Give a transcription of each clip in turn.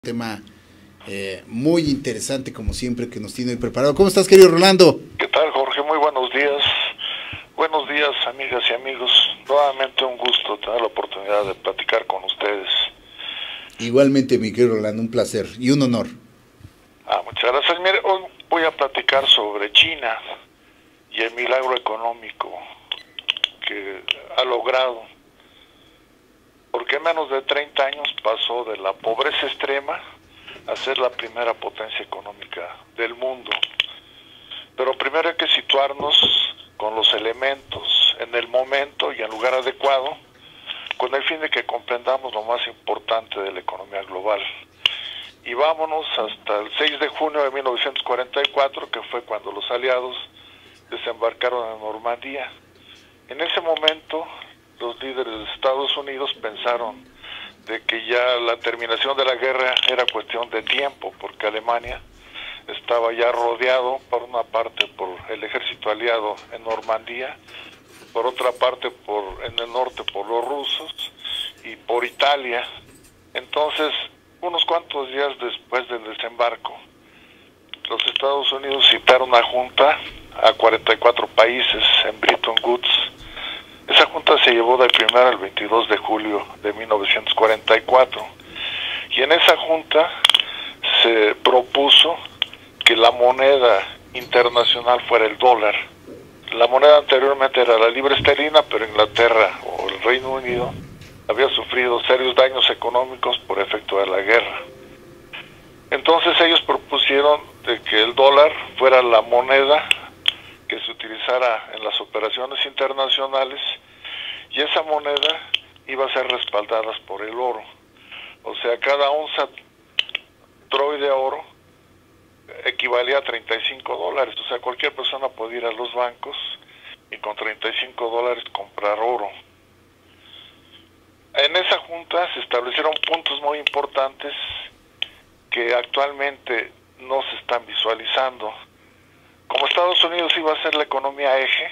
Tema muy interesante como siempre que nos tiene preparado. ¿Cómo estás, querido Rolando? ¿Qué tal, Jorge? Muy buenos días. Buenos días, amigas y amigos. Nuevamente un gusto tener la oportunidad de platicar con ustedes. Igualmente, mi querido Rolando, un placer y un honor. Muchas gracias. Mire, hoy voy a platicar sobre China y el milagro económico que ha logrado, porque en menos de 30 años pasó de la pobreza extrema a ser la primera potencia económica del mundo. Pero primero hay que situarnos con los elementos en el momento y en lugar adecuado, con el fin de que comprendamos lo más importante de la economía global. Y vámonos hasta el 6 de junio de 1944, que fue cuando los aliados desembarcaron en Normandía. En ese momento, los líderes de Estados Unidos pensaron de que ya la terminación de la guerra era cuestión de tiempo, porque Alemania estaba ya rodeado por una parte por el ejército aliado en Normandía, por otra parte en el norte por los rusos y por Italia. Entonces, unos cuantos días después del desembarco, los Estados Unidos citaron una junta a 44 países en Bretton Woods. Esa junta se llevó del 1 al 22 de julio de 1944 y en esa junta se propuso que la moneda internacional fuera el dólar. La moneda anteriormente era la libra esterlina, pero Inglaterra o el Reino Unido había sufrido serios daños económicos por efecto de la guerra. Entonces ellos propusieron de que el dólar fuera la moneda que se utilizara en las operaciones internacionales y esa moneda iba a ser respaldada por el oro. O sea, cada onza troy de oro equivalía a $35. O sea, cualquier persona podía ir a los bancos y con $35 comprar oro. En esa junta se establecieron puntos muy importantes que actualmente no se están visualizando. Como Estados Unidos iba a ser la economía eje,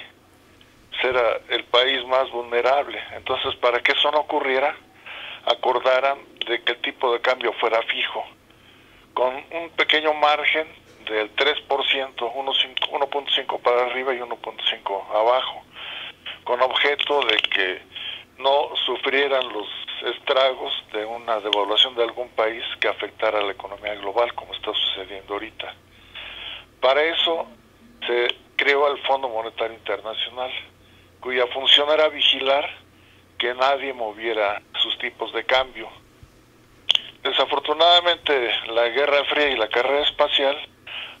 era el país más vulnerable. Entonces, para que eso no ocurriera, acordaran de que el tipo de cambio fuera fijo, con un pequeño margen del 3%, 1.5 para arriba y 1.5 abajo, con objeto de que no sufrieran los estragos de una devaluación de algún país que afectara a la economía global, como está sucediendo ahorita. Para eso se creó el Fondo Monetario Internacional, cuya función era vigilar que nadie moviera sus tipos de cambio. Desafortunadamente, la Guerra Fría y la carrera espacial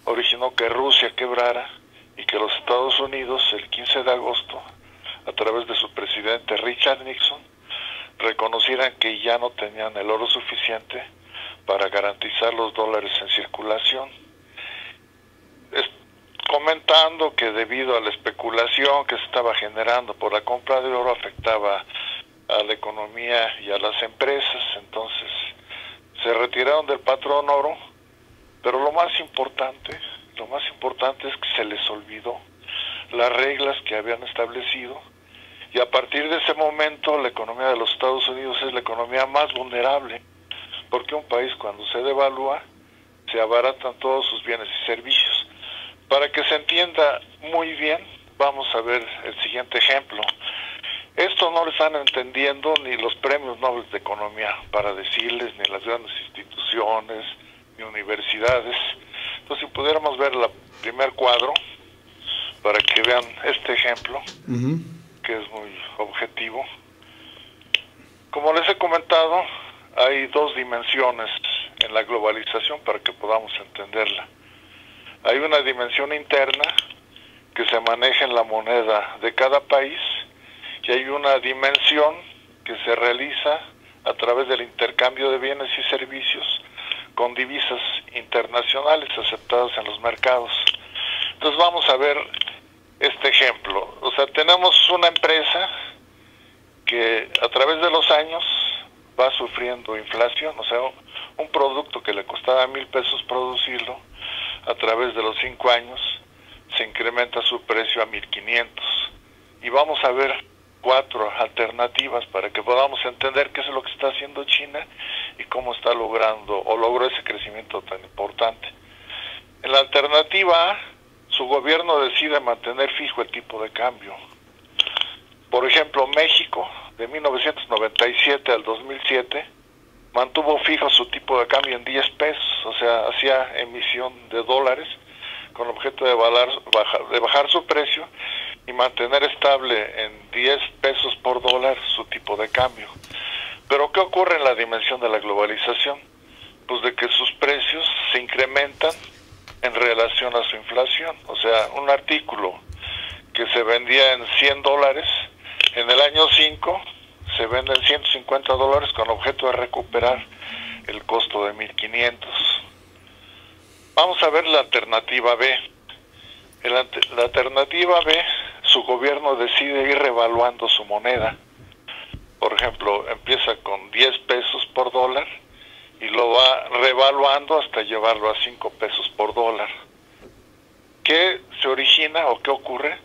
originó que Rusia quebrara y que los Estados Unidos, el 15 de agosto, a través de su presidente Richard Nixon, reconocieran que ya no tenían el oro suficiente para garantizar los dólares en circulación, comentando que debido a la especulación que se estaba generando por la compra de oro afectaba a la economía y a las empresas. Entonces se retiraron del patrón oro, pero lo más importante es que se les olvidó las reglas que habían establecido, y a partir de ese momento la economía de los Estados Unidos es la economía más vulnerable, porque un país cuando se devalúa se abaratan todos sus bienes y servicios. Para que se entienda muy bien, vamos a ver el siguiente ejemplo. Esto no lo están entendiendo ni los premios Nobel de Economía, para decirles, ni las grandes instituciones, ni universidades. Entonces, si pudiéramos ver el primer cuadro, para que vean este ejemplo, que es muy objetivo. Como les he comentado, hay dos dimensiones en la globalización para que podamos entenderla. Hay una dimensión interna que se maneja en la moneda de cada país, y hay una dimensión que se realiza a través del intercambio de bienes y servicios con divisas internacionales aceptadas en los mercados. Entonces vamos a ver este ejemplo. O sea, tenemos una empresa que a través de los años va sufriendo inflación. O sea, un producto que le costaba 1,000 pesos producirlo, a través de los 5 años se incrementa su precio a 1,500. Y vamos a ver 4 alternativas para que podamos entender qué es lo que está haciendo China y cómo está logrando o logró ese crecimiento tan importante. En la alternativa A, su gobierno decide mantener fijo el tipo de cambio. Por ejemplo, México, de 1997 al 2007, mantuvo fijo su tipo de cambio en 10 pesos, o sea, hacía emisión de dólares con objeto de bajar su precio y mantener estable en 10 pesos por dólar su tipo de cambio. Pero ¿qué ocurre en la dimensión de la globalización? Pues de que sus precios se incrementan en relación a su inflación. O sea, un artículo que se vendía en $100, en el año 5 se vende en $150 con objeto de recuperar el costo de 1.500. Vamos a ver la alternativa B. La alternativa B, su gobierno decide ir revaluando su moneda. Por ejemplo, empieza con 10 pesos por dólar y lo va revaluando hasta llevarlo a 5 pesos por dólar. ¿Qué se origina o qué ocurre?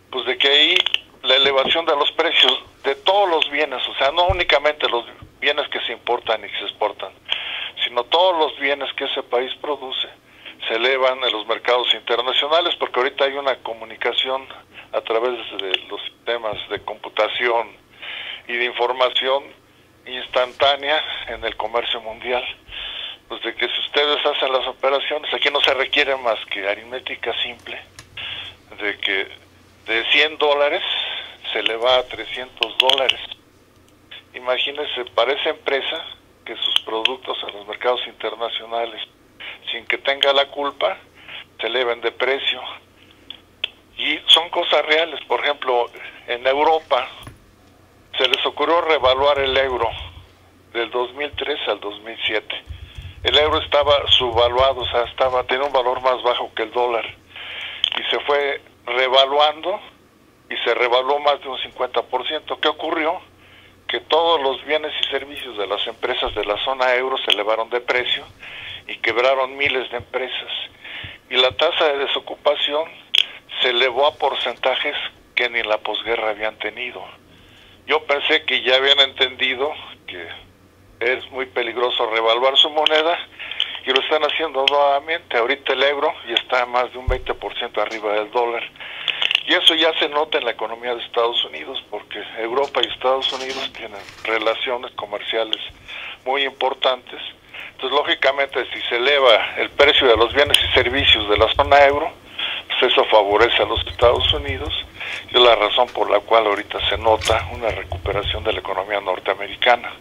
Pues de que ahí la elevación de los precios de todos los bienes, o sea, no únicamente los bienes que se importan y que se exportan, sino todos los bienes que ese país produce, se elevan en los mercados internacionales, porque ahorita hay una comunicación a través de los sistemas de computación y de información instantánea en el comercio mundial. Pues de que si ustedes hacen las operaciones, aquí no se requiere más que aritmética simple, de que de $100 se le va a $300. Imagínense, para esa empresa, que sus productos en los mercados internacionales, sin que tenga la culpa, se eleven de precio. Y son cosas reales. Por ejemplo, en Europa se les ocurrió revaluar el euro del 2003 al 2007. El euro estaba subvaluado, o sea, tenía un valor más bajo que el dólar. Y se fue revaluando y se revaluó más de un 50%. ¿Qué ocurrió? Que todos los bienes y servicios de las empresas de la zona euro se elevaron de precio y quebraron miles de empresas. Y la tasa de desocupación se elevó a porcentajes que ni en la posguerra habían tenido. Yo pensé que ya habían entendido que es muy peligroso revaluar su moneda y lo están haciendo nuevamente. Ahorita el euro ya está más de un 20% arriba del dólar. Y eso ya se nota en la economía de Estados Unidos, porque Europa y Estados Unidos tienen relaciones comerciales muy importantes. Entonces, lógicamente, si se eleva el precio de los bienes y servicios de la zona euro, pues eso favorece a los Estados Unidos, y es la razón por la cual ahorita se nota una recuperación de la economía norteamericana.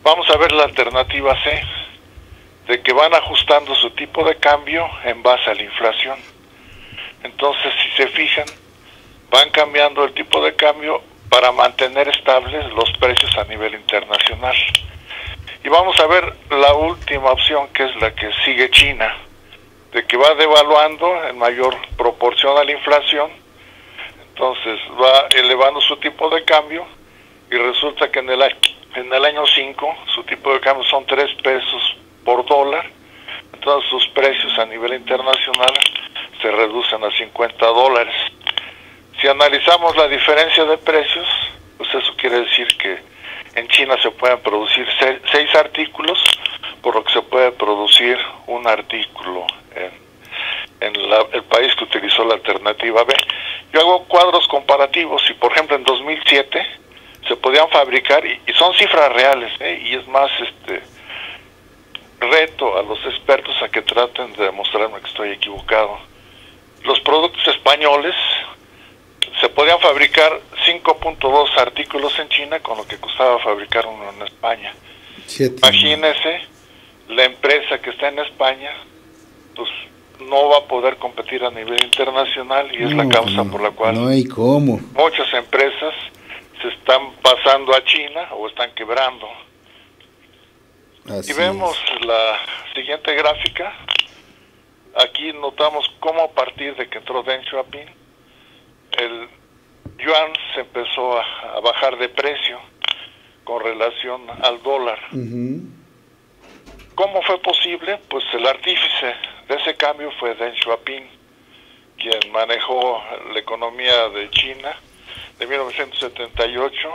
Vamos a ver la alternativa C, de que van ajustando su tipo de cambio en base a la inflación. Entonces, si se fijan, van cambiando el tipo de cambio para mantener estables los precios a nivel internacional. Y vamos a ver la última opción, que es la que sigue China, de que va devaluando en mayor proporción a la inflación. Entonces va elevando su tipo de cambio y resulta que en el año 5 su tipo de cambio son 3 pesos por dólar. Entonces sus precios a nivel internacional se reducen a $50. Si analizamos la diferencia de precios, pues eso quiere decir que en China se pueden producir 6 artículos, por lo que se puede producir un artículo en el país que utilizó la alternativa B. Yo hago cuadros comparativos y, por ejemplo, en 2007 se podían fabricar, y son cifras reales, y es más, reto a los expertos a que traten de demostrarme que estoy equivocado. Los productos españoles se podían fabricar 5.2 artículos en China con lo que costaba fabricar uno en España. 7. Imagínese, la empresa que está en España, pues no va a poder competir a nivel internacional, y es la causa por la cual no hay cómo. Muchas empresas se están pasando a China o están quebrando. Así y vemos la siguiente gráfica. Aquí notamos cómo a partir de que entró Deng Xiaoping, el yuan se empezó a bajar de precio con relación al dólar. ¿Cómo fue posible? Pues el artífice de ese cambio fue Deng Xiaoping, quien manejó la economía de China de 1978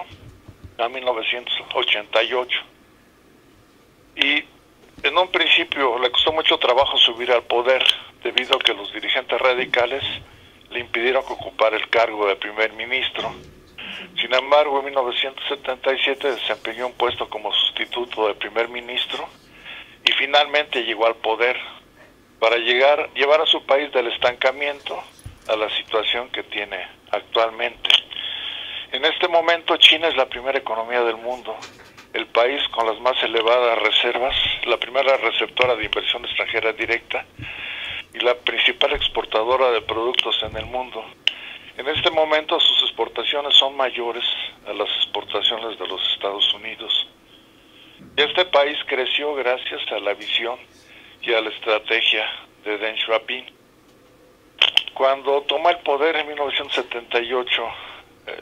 a 1988. y en un principio le costó mucho trabajo subir al poder debido a que los dirigentes radicales le impidieron ocupar el cargo de primer ministro. Sin embargo, en 1977 desempeñó un puesto como sustituto de primer ministro y finalmente llegó al poder para llevar a su país del estancamiento a la situación que tiene actualmente. En este momento China es la primera economía del mundo, el país con las más elevadas reservas, la primera receptora de inversión extranjera directa y la principal exportadora de productos en el mundo. En este momento sus exportaciones son mayores a las exportaciones de los Estados Unidos. Este país creció gracias a la visión y a la estrategia de Deng Xiaoping. Cuando tomó el poder en 1978,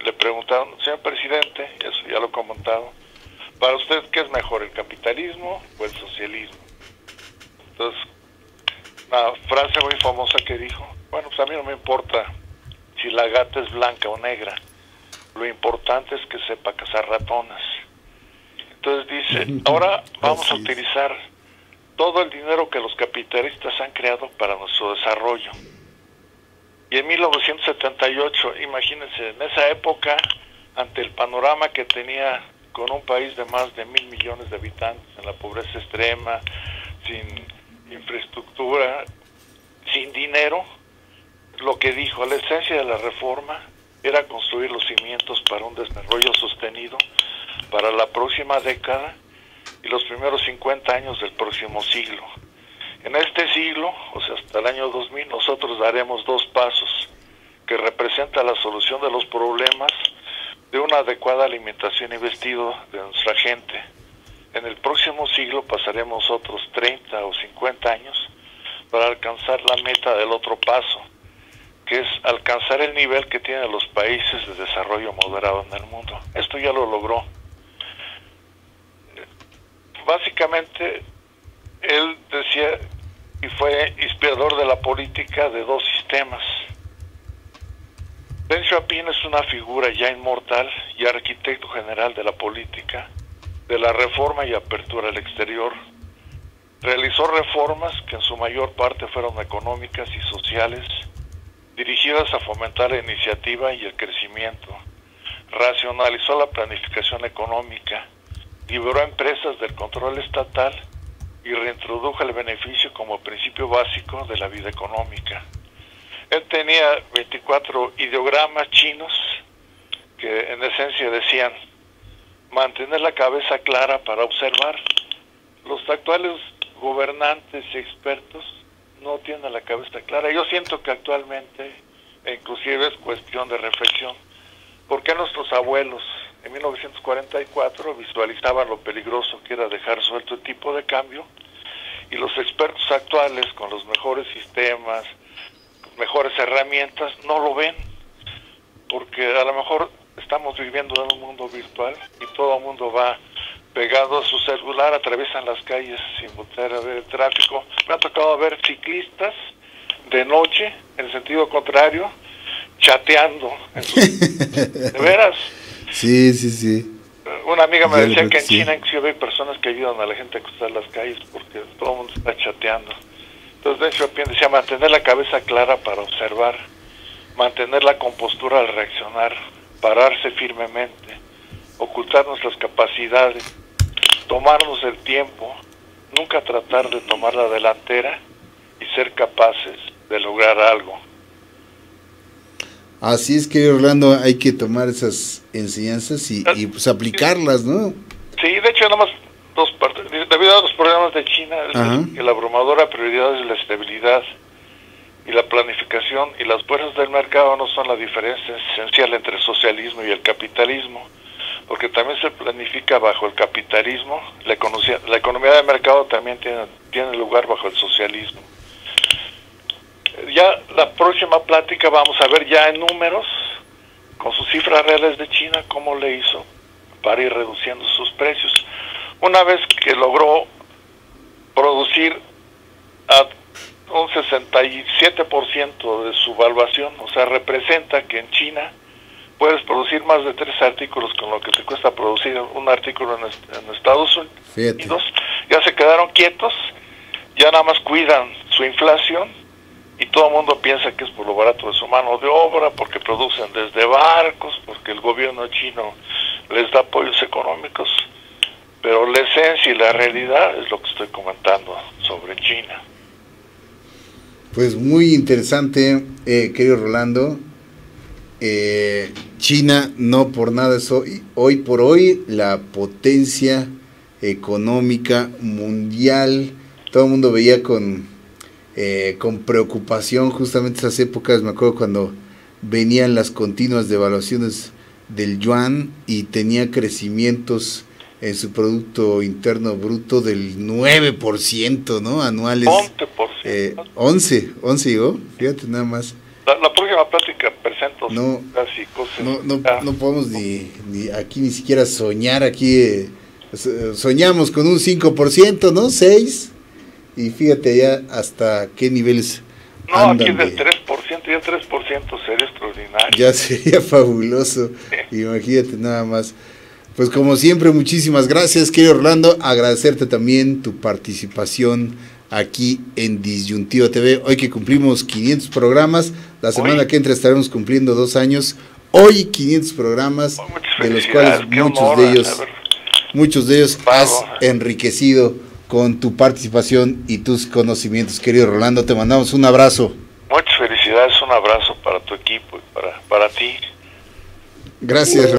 le preguntaron, señor presidente, eso ya lo he comentado, para usted, ¿qué es mejor, el capitalismo o el socialismo? Entonces, una frase muy famosa que dijo, bueno, pues a mí no me importa si la gata es blanca o negra, lo importante es que sepa cazar ratones. Entonces dice, ahora vamos a utilizar todo el dinero que los capitalistas han creado para nuestro desarrollo. Y en 1978, imagínense, en esa época, ante el panorama que tenía con un país de más de 1.000 millones de habitantes, en la pobreza extrema, sin infraestructura, sin dinero, lo que dijo, la esencia de la reforma era construir los cimientos para un desarrollo sostenido para la próxima década y los primeros 50 años del próximo siglo. En este siglo, o sea, hasta el año 2000, nosotros daremos 2 pasos que representan la solución de los problemas de una adecuada alimentación y vestido de nuestra gente. En el próximo siglo pasaremos otros 30 o 50 años para alcanzar la meta del otro paso, que es alcanzar el nivel que tienen los países de desarrollo moderado en el mundo. Esto ya lo logró. Básicamente, él decía y fue inspirador de la política de 2 sistemas. Deng Xiaoping es una figura ya inmortal y arquitecto general de la política, de la reforma y apertura al exterior. Realizó reformas que en su mayor parte fueron económicas y sociales, dirigidas a fomentar la iniciativa y el crecimiento. Racionalizó la planificación económica, liberó a empresas del control estatal y reintrodujo el beneficio como principio básico de la vida económica. Él tenía 24 ideogramas chinos que en esencia decían mantener la cabeza clara para observar. Los actuales gobernantes y expertos no tienen la cabeza clara. Yo siento que actualmente, inclusive es cuestión de reflexión, ¿por qué nuestros abuelos en 1944 visualizaban lo peligroso que era dejar suelto el tipo de cambio? Y los expertos actuales, con los mejores sistemas, mejores herramientas, no lo ven, porque a lo mejor estamos viviendo en un mundo virtual y todo el mundo va pegado a su celular, atraviesan las calles sin voltear a ver el tráfico. Me ha tocado ver ciclistas de noche, en el sentido contrario, chateando. ¿De veras? Sí, sí, sí. Una amiga me decía que en China inclusive hay personas que ayudan a la gente a cruzar las calles porque todo el mundo está chateando. Entonces Deng Xiaoping decía mantener la cabeza clara para observar, mantener la compostura al reaccionar, pararse firmemente, ocultar nuestras capacidades, tomarnos el tiempo, nunca tratar de tomar la delantera y ser capaces de lograr algo. Así es, querido Orlando, hay que tomar esas enseñanzas y pues aplicarlas, ¿no? Sí, de hecho, nada más 2 partes. Debido a los problemas de China, que la abrumadora prioridad es la estabilidad y la planificación, y las fuerzas del mercado no son la diferencia esencial entre el socialismo y el capitalismo, porque también se planifica bajo el capitalismo, la economía de mercado también tiene lugar bajo el socialismo. Ya la próxima plática vamos a ver ya en números, con sus cifras reales de China, cómo le hizo para ir reduciendo sus precios. Una vez que logró producir a un 67% de su valuación, o sea, representa que en China puedes producir más de 3 artículos con lo que te cuesta producir un artículo en Estados Unidos. Fíjate. ya se quedaron quietos, ya nada más cuidan su inflación y todo el mundo piensa que es por lo barato de su mano de obra, porque producen desde barcos, porque el gobierno chino les da apoyos económicos, pero la esencia y la realidad es lo que estoy comentando sobre China. Pues muy interesante, querido Rolando. China no por nada es hoy por hoy la potencia económica mundial. Todo el mundo veía con preocupación justamente esas épocas. Me acuerdo cuando venían las continuas devaluaciones del yuan y tenía crecimientos en su Producto Interno Bruto del 9%, ¿no? Anuales. 11 llegó, fíjate nada más. La próxima plática presento clásicos. No podemos ni aquí ni siquiera soñar, aquí soñamos con un 5%, ¿no? 6%, y fíjate ya hasta qué niveles andan. Aquí del 3%, ya el 3% sería extraordinario. Ya sería fabuloso, sí. Imagínate nada más. Pues como siempre, muchísimas gracias, querido Orlando, agradecerte también tu participación aquí en Disyuntiva TV, hoy que cumplimos 500 programas, la semana que entra estaremos cumpliendo 2 años, hoy 500 programas, de los cuales muchos de ellos has enriquecido con tu participación y tus conocimientos, querido Rolando, te mandamos un abrazo. Muchas felicidades, un abrazo para tu equipo y para ti. Gracias.